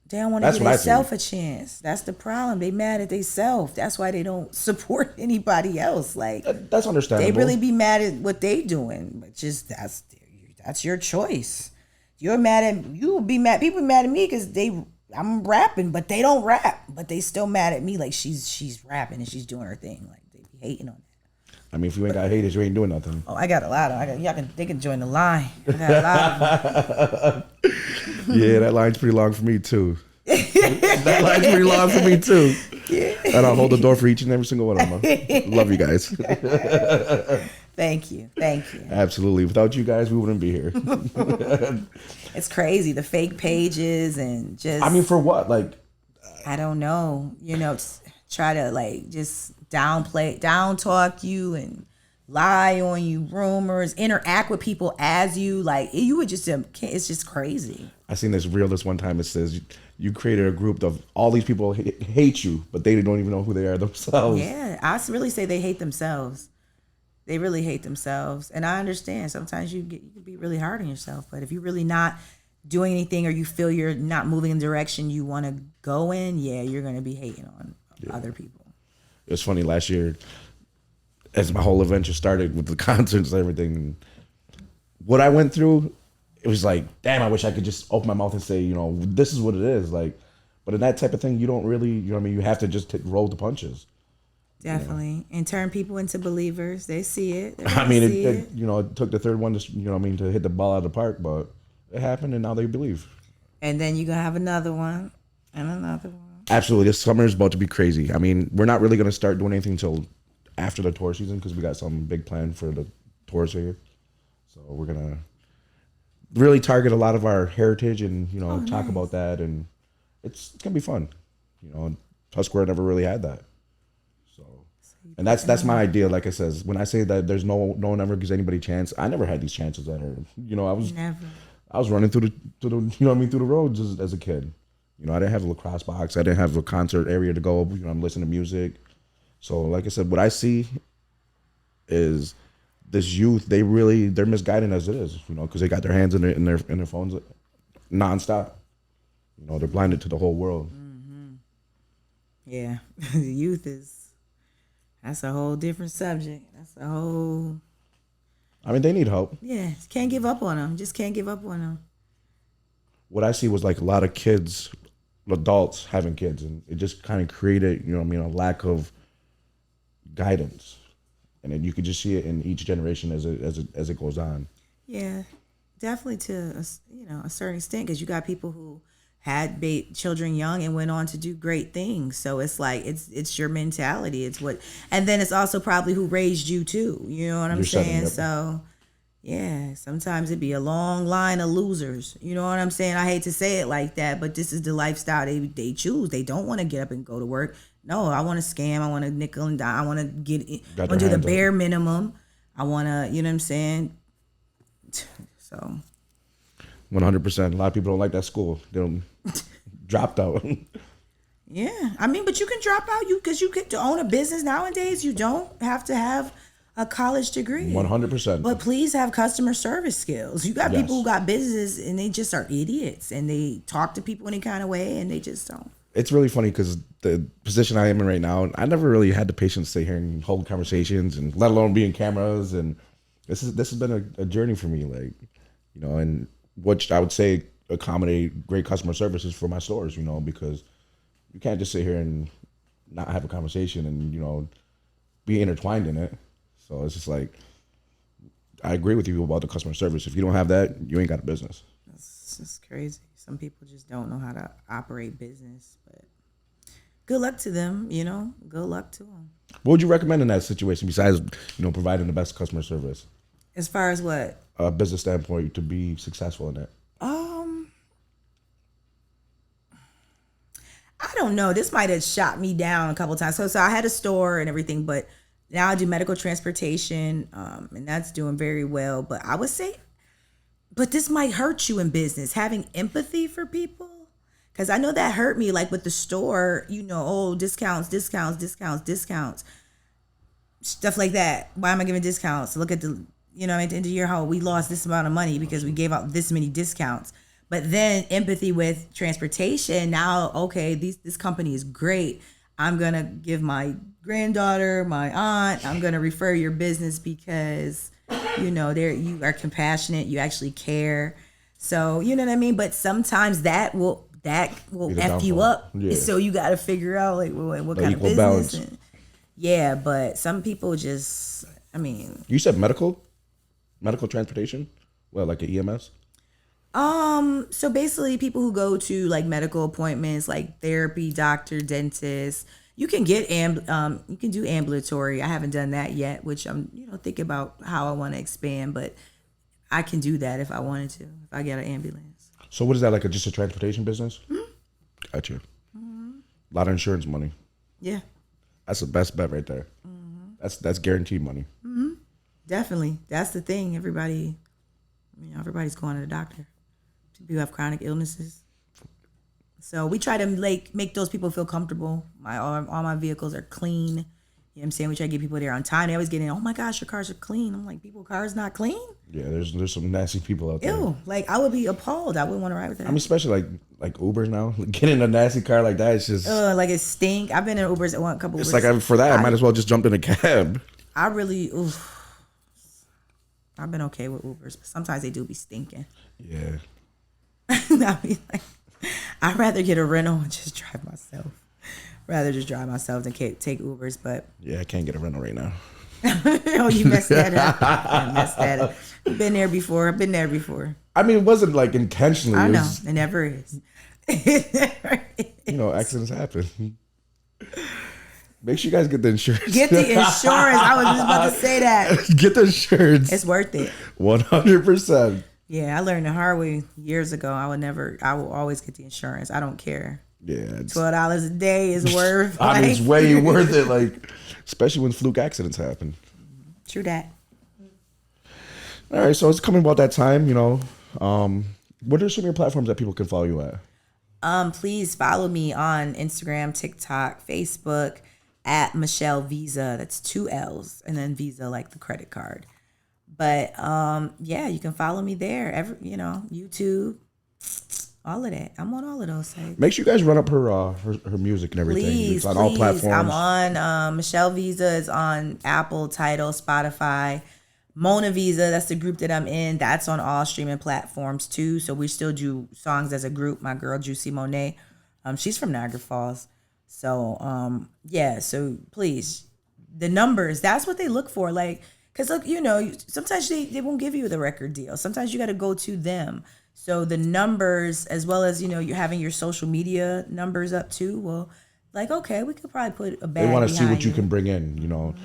They don't want to give themselves a chance. That's the problem. They mad at themselves. That's why they don't support anybody else. Like, that's understandable. They really be mad at what they doing, but just that's your choice. You're mad at you. Be mad. People be mad at me because I'm rapping, but they don't rap. But they still mad at me like she's rapping and she's doing her thing. Like, they be hating on that. I mean, if you ain't got haters, you ain't doing nothing. Oh, I got a lot of. They can join the line. I got a lot of them. Yeah, that line's pretty long for me too. That line's pretty long for me too. Yeah. And I'll hold the door for each and every single one of them. Love you guys. Thank you. Absolutely. Without you guys, we wouldn't be here. It's crazy. The fake pages and just. I mean, for what? Like. I don't know. Try to like just down talk you and lie on you, rumors, interact with people as you like. You would just. It's just crazy. I seen this reel this one time. It says you created a group of all these people hate you, but they don't even know who they are themselves. Yeah, I really say they hate themselves. They really hate themselves, and I understand. Sometimes you can be really hard on yourself, but if you're really not doing anything or you feel you're not moving in the direction you want to go in, yeah, you're going to be hating on other people. It was funny last year as my whole adventure started with the concerts and everything. What I went through, it was like, damn, I wish I could just open my mouth and say, this is what it is. Like, but in that type of thing, you don't really, you have to just roll the punches. Definitely. And turn people into believers. They see it. I mean, it took the third one to, to hit the ball out of the park, but it happened and now they believe. And then you're going to have another one and another one. Absolutely. This summer is about to be crazy. I mean, we're not really going to start doing anything until after the tour season because we got some big plan for the tours here. So we're going to really target a lot of our heritage and, talk about that. And it's going to be fun. Tuscarora never really had that. So, and that's my idea. Like I says, when I say that there's no one ever gives anybody a chance, I never had these chances at her. I was running through the roads as a kid. I didn't have a lacrosse box. I didn't have a concert area to go. I'm listening to music. So, like I said, what I see is this youth. They're misguided as it is. Because they got their hands in their phones nonstop. They're blinded to the whole world. Mm-hmm. Yeah, the youth that's a whole different subject. I mean, they need help. Yeah, can't give up on them. Just can't give up on them. What I see was like a lot of kids, adults having kids, and it just kind of created, a lack of guidance, and then you could just see it in each generation as it goes on. Yeah, definitely to a certain extent, because you got people who had children young and went on to do great things. So it's like it's your mentality. It's what, and then it's also probably who raised you too. You know what I'm saying? So. Yeah, sometimes it'd be a long line of losers. You know what I'm saying? I hate to say it like that, but this is the lifestyle they choose. They don't want to get up and go to work. No, I want to scam. I want to nickel and dime. I want to do the bare minimum. I want to, you know what I'm saying? So. 100%. A lot of people don't like that school. They don't dropped out. Yeah, I mean, but you can drop out because you get to own a business nowadays. You don't have to have a college degree. 100%. But please have customer service skills. You got people who got business and they just are idiots and they talk to people any kind of way and they just don't. It's really funny because the position I am in right now, I never really had the patience to sit here and hold conversations and let alone be in cameras. And this has been a journey for me, and what I would say accommodate great customer services for my stores, because you can't just sit here and not have a conversation and, be intertwined in it. So it's just like, I agree with you about the customer service. If you don't have that, you ain't got a business. It's just crazy. Some people just don't know how to operate business, but good luck to them, good luck to them. What would you recommend in that situation besides, providing the best customer service? As far as what? A business standpoint to be successful in it. I don't know. This might have shot me down a couple of times. So I had a store and everything, but now I do medical transportation, and that's doing very well. But I would say, but this might hurt you in business, having empathy for people. Because I know that hurt me, like with the store, discounts, stuff like that. Why am I giving discounts? Look at at the end of the year, how we lost this amount of money because we gave out this many discounts. But then empathy with transportation. Now, okay, this company is great. I'm going to give my granddaughter, my aunt, I'm going to refer your business because, you are compassionate. You actually care. So, you know what I mean? But sometimes that will F you up. Yeah. So you got to figure out what kind of business. Yeah, but some people just, You said medical transportation? Well, like an EMS? So basically people who go to like medical appointments, like therapy, doctor, dentist, you can get you can do ambulatory. I haven't done that yet, which I'm, thinking about how I want to expand, but I can do that if I wanted to, if I get an ambulance. So what is that, like just a transportation business? Mm-hmm. Gotcha. Mm-hmm. A lot of insurance money. Yeah. That's the best bet right there. Mm-hmm. That's guaranteed money. Mm-hmm. Definitely. That's the thing. Everybody's going to the doctor. People have chronic illnesses. So we try to make those people feel comfortable. All my vehicles are clean. You know what I'm saying? We try to get people there on time. They always get in, oh my gosh, your cars are clean. I'm like, cars not clean? Yeah, there's some nasty people out there. Ew, I would be appalled. I wouldn't want to ride with that. Especially like Ubers now. Getting in a nasty car like that, it's just... it stink. I've been in Ubers at a couple of It's like, for that, I might as well just jump in a cab. I've been okay with Ubers, but sometimes they do be stinking. Yeah. I'd rather get a rental and just drive myself. rather just drive myself than take Ubers. But Yeah, I can't get a rental right now. oh, you messed that up. I messed that up. I've been there before. I mean, it wasn't like intentionally. I It know. was, It never is. It never is. you know, accidents happen. Make sure you guys get the insurance. Get the insurance. I was just about to say that. Get the insurance. It's worth it. 100%. Yeah, I learned the hard way years ago. I will always get the insurance. I don't care. Yeah. It's, $12 a day is worth. I mean, it's way worth it. Like, especially when fluke accidents happen. True that. All right, so it's coming about that time, you know. What are some of your platforms that people can follow you at? Please follow me on Instagram, TikTok, Facebook at Michelle Visa. That's 2 L's and then Visa like the credit card. But yeah, you can follow me there. YouTube, all of that. I'm on all of those sites. Make sure you guys run up her music and everything. Please, it's on all platforms. I'm on Michelle Visa is on Apple, Tidal, Spotify. Mona Visa, that's the group that I'm in. That's on all streaming platforms too. So we still do songs as a group. My girl Juicy Monet, she's from Niagara Falls. So yeah. So please, the numbers. That's what they look for. Like, cause look, sometimes they won't give you the record deal. Sometimes you got to go to them. So the numbers, as well as you're having your social media numbers up too. Well, like okay, we could probably put a bag. They want to see what you you can bring in.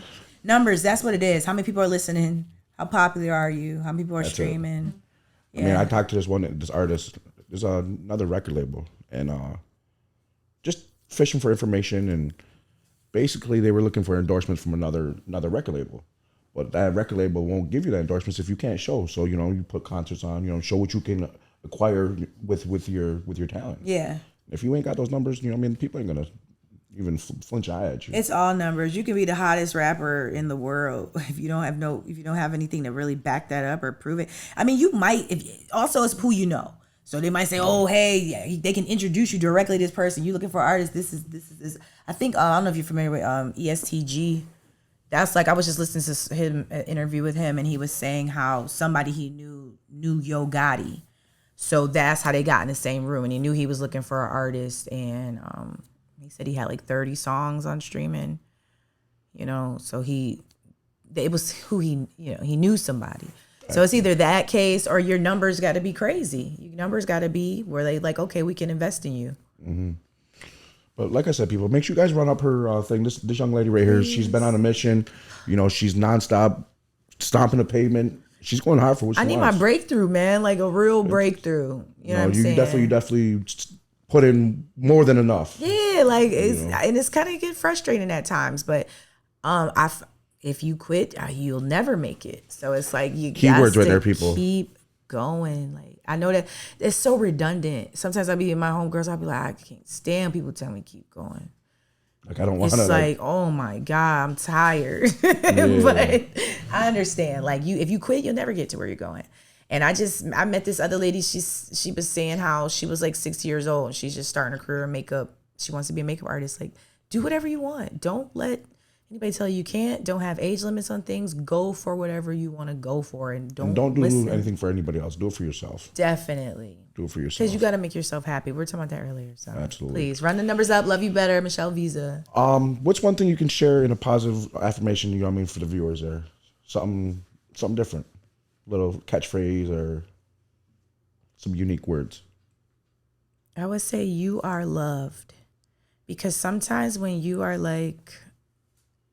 Numbers. That's what it is. How many people are listening? How popular are you? How many people are streaming? Yeah. I mean, I talked to this artist. There's another record label, and just fishing for information, and basically they were looking for endorsements from another record label, but that record label won't give you that endorsements if you can't show. So you put concerts on, show what you can acquire with your talent. Yeah. If you ain't got those numbers, people ain't gonna even flinch an eye at you. It's all numbers. You can be the hottest rapper in the world if you don't have anything to really back that up or prove it. I mean, you might. Also, it's who you know. So they might say, "Oh, hey, yeah, they can introduce you directly to this person. You looking for artists? This is." I think I don't know if you're familiar with ESTG. That's like I was just listening to him interview with him, and he was saying how somebody he knew Yo Gotti. So that's how they got in the same room, and he knew he was looking for an artist, and he said he had like 30 songs on streaming, so it was who he knew somebody. So it's either that case or your numbers got to be crazy. Your numbers got to be where they like, okay, we can invest in you. Mm-hmm. But like I said, people, make sure you guys run up her thing. This young lady right here, she's been on a mission. She's nonstop stomping the pavement. She's going hard for what she wants. I need my breakthrough, man, like a real breakthrough. You know what I'm saying? You definitely put in more than enough. Yeah, like and it's kind of get frustrating at times, but if you quit, you'll never make it. So it's like you keywords right there, people. Keep going. Like I know that it's so redundant. Sometimes I'll be in my homegirls, I'll be like, I can't stand people tell me keep going. Like I don't want to. It's like, oh my God, I'm tired. Yeah. But I understand. Like if you quit, you'll never get to where you're going. And I met this other lady. She was saying how she was like 60 years old and she's just starting her career in makeup. She wants to be a makeup artist. Like, do whatever you want. Don't let anybody tell you can't. Don't have age limits on things. Go for whatever you want to go for, and don't do listen. anything for anybody else. Do it for yourself. Definitely. Do it for yourself. Because you got to make yourself happy. We were talking about that earlier. So absolutely. Please run the numbers up. Love you better, Michelle Visa. What's one thing you can share in a positive affirmation? For the viewers there, something different, little catchphrase or some unique words. I would say you are loved, because sometimes when you are like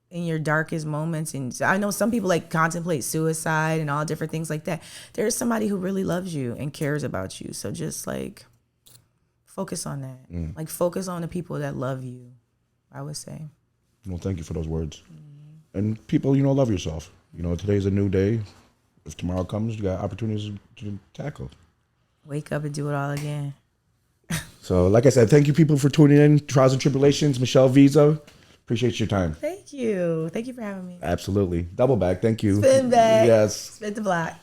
in your darkest moments, and I know some people like contemplate suicide and all different things like that, there's somebody who really loves you and cares about you. So just like focus on that. Like focus on the people that love you, I would say. Well, thank you for those words. And people, love yourself. Today's a new day. If tomorrow comes, you got opportunities to tackle. Wake up and do it all again. So, like I said, thank you, people, for tuning in. Trials and Tribulations, Michelle Visa. Appreciate your time. Thank you. Thank you for having me. Absolutely. Double back. Thank you. Spin back. Yes. Spin the block.